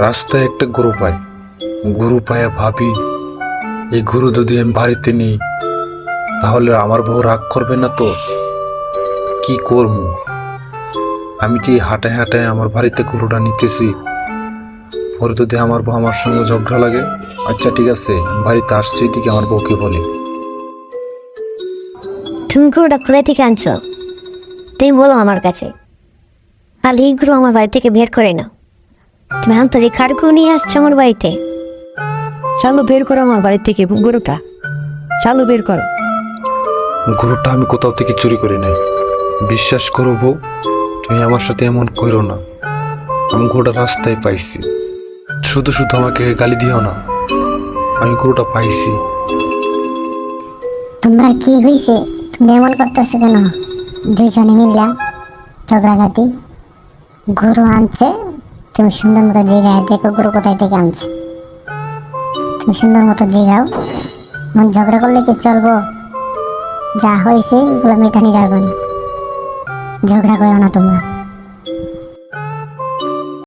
রাস্তায় একটা গরু পাই, গরু পাইয়া ভাবি এই গরু যদি আমি বাড়িতে নিই তাহলে আমার বউ রাগ করবে না তো? কি করবো? আমি যে হাঁটায় হাঁটায় আমার বাড়িতে গরুটা নিতেছি, পরে যদি আমার বউ আমার সঙ্গে ঝগড়া লাগে। আচ্ছা ঠিক আছে, আমি বাড়িতে আসছি, এদিকে আমার বউকে বলি। তুমি গরুটা কোথায় থেকে আনছো? তুমি বলো আমার কাছে। খালি এই গরু আমার বাড়ি থেকে বের করে নাও। তুমি আনতো যে কার গরু নিয়ে আসছো আমার বাড়িতে? চালু বের করো আমার বাড়ি থেকে গরুটা, চালু বের করো। গরুটা আমি কোথাও থেকে চুরি করি নাই। বিশ্বাস করো বউ, তুমি আমার সাথে এমন করো না। আমি গরুটা রাস্তায় পাইছি। শুধু শুধু আমাকে গালি দিও না, আমি গরুটা পাইছি। তোমরা কি হয়েছে? তুমি এমন করতেছো কেন? দুইজনে মিললা ঝগড়াঝাটি। গরু আনছে, তুমি সুন্দর মতো জিগায় দেখো গরু কোথায় থেকে আনছে। তুমি সুন্দর মতো জিগাও। মন ঝগড়া করলে কি চলবো? যা হয়েছে ওগুলো মেটানি যাবে না। ঝগড়া করো না তোমরা।